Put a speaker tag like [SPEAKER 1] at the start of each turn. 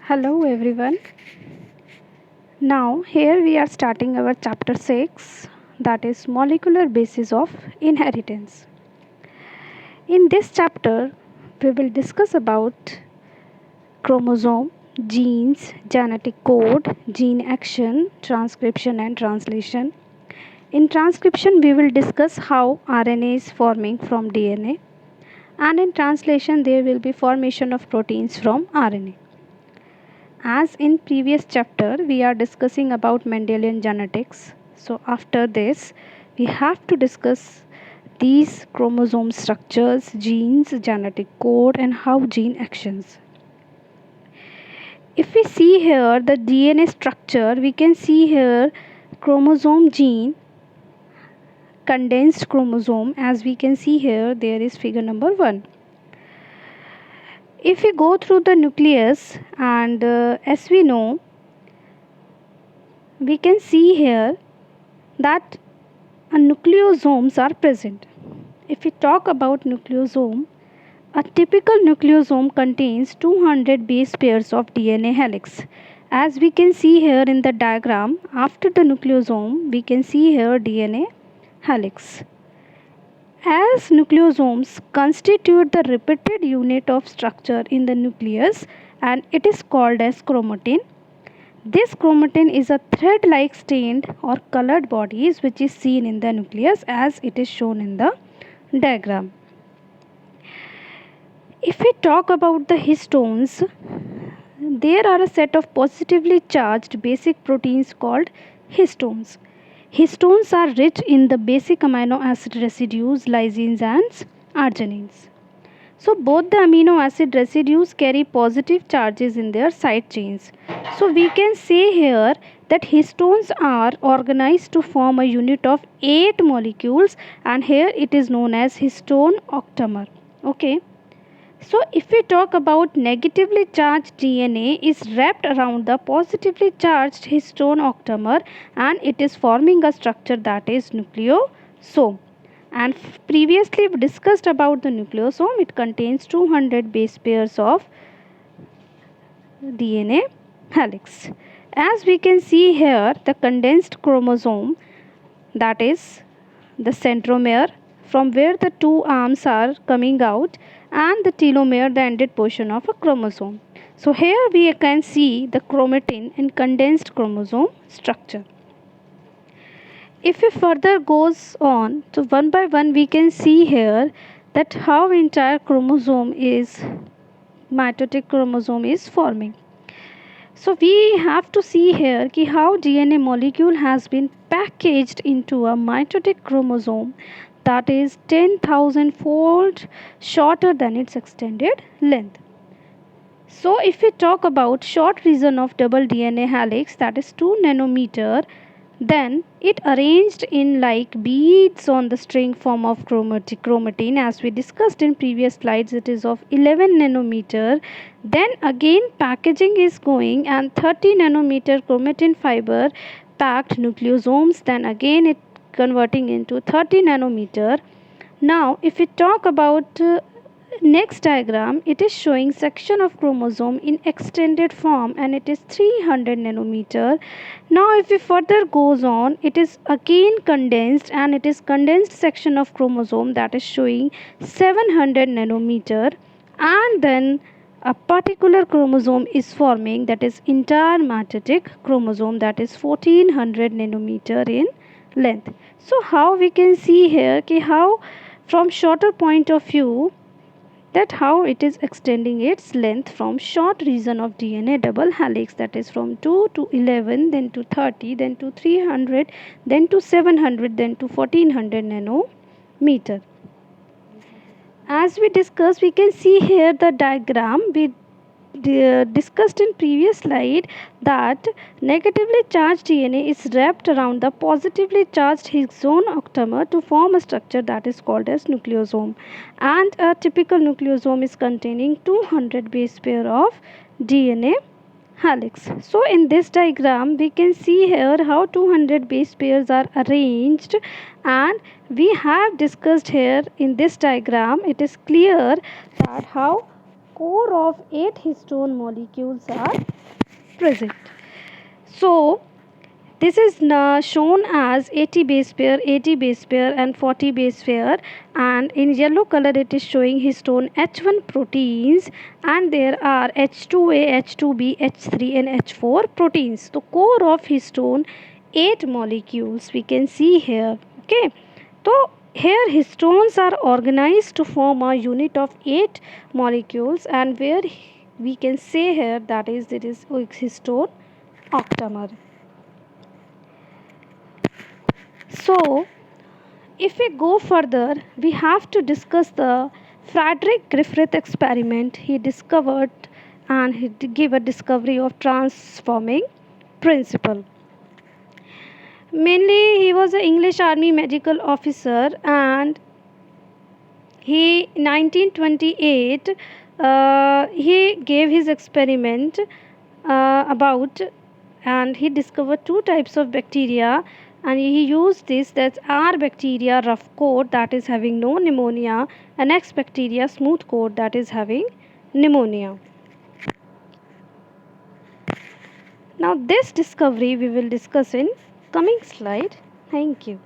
[SPEAKER 1] Hello everyone. Now here we are starting our chapter 6, that is molecular basis of inheritance. In this chapter we will discuss about chromosome, genes, genetic code, gene action, transcription and translation. In transcription we will discuss how RNA is forming from DNA, and in translation there will be formation of proteins from RNA. As in previous chapter we are discussing about Mendelian genetics. So after this we have to discuss these chromosome structures, genes, genetic code and how gene actions. If we see here the DNA structure, we can see here chromosome gene, condensed chromosome, as we can see here there is figure number 1. If we go through the nucleus and as we know, we can see here that nucleosomes are present. If we talk about nucleosome, a typical nucleosome contains 200 base pairs of DNA helix. As we can see here in the diagram, after the nucleosome, we can see here DNA helix. As nucleosomes constitute the repeated unit of structure in the nucleus and it is called as chromatin. This chromatin is a thread-like stained or colored bodies which is seen in the nucleus as it is shown in the diagram. If we talk about the histones, there are a set of positively charged basic proteins called histones. Histones are rich in the basic amino acid residues lysines and arginines. So both the amino acid residues carry positive charges in their side chains. So we can say here that histones are organized to form a unit of 8 molecules, and here it is known as histone octamer. Okay. So if we talk about negatively charged DNA is wrapped around the positively charged histone octamer and it is forming a structure that is nucleosome. And previously we discussed about the nucleosome. It contains 200 base pairs of DNA helix. As we can see here, the condensed chromosome, that is the centromere from where the two arms are coming out, and the telomere, the ended portion of a chromosome. So here we can see the chromatin in condensed chromosome structure. If we further goes on, so one by one we can see here that how entire chromosome is mitotic chromosome is forming. So we have to see here ki how DNA molecule has been packaged into a mitotic chromosome that is 10,000 fold shorter than its extended length. So if we talk about short region of double DNA helix, that is 2 nanometer, then it arranged in like beads on the string form of chromatin. As we discussed in previous slides, it is of 11 nanometer. Then again packaging is going and 30 nanometer chromatin fiber packed nucleosomes, then again it converting into 30 nanometer. Now if we talk about next diagram, it is showing section of chromosome in extended form and it is 300 nanometer. Now if we further goes on, it is again condensed and it is condensed section of chromosome that is showing 700 nanometer, and then a particular chromosome is forming, that is entire mitotic chromosome, that is 1400 nanometer in length. So how we can see here ki how from shorter point of view that how it is extending its length from short region of DNA double helix, that is from 2 to 11, then to 30, then to 300, then to 700, then to 1400 nanometer. As we discussed, we can see here the diagram we discussed in previous slide that negatively charged DNA is wrapped around the positively charged histone octamer to form a structure that is called as nucleosome, and a typical nucleosome is containing 200 base pair of DNA helix. So in this diagram we can see here how 200 base pairs are arranged, and we have discussed here in this diagram it is clear that how core of 8 histone molecules are present. So this is shown as 80 base pair, 80 base pair and 40 base pair, and in yellow color it is showing histone H1 proteins, and there are H2A, H2B, H3 and H4 proteins. The core of histone 8 molecules we can see here. Okay, so here histones are organized to form a unit of 8 molecules, and where we can say here that is it is histone octamer. So, if we go further, we have to discuss the Frederick Griffith experiment. He discovered and he gave a discovery of transforming principle. Mainly, he was an English Army medical officer, and he 1928 he gave his experiment about, and he discovered two types of bacteria, and he used this, that's R bacteria rough coat that is having no pneumonia, and X bacteria smooth coat that is having pneumonia. Now this discovery we will discuss in coming slide. Thank you.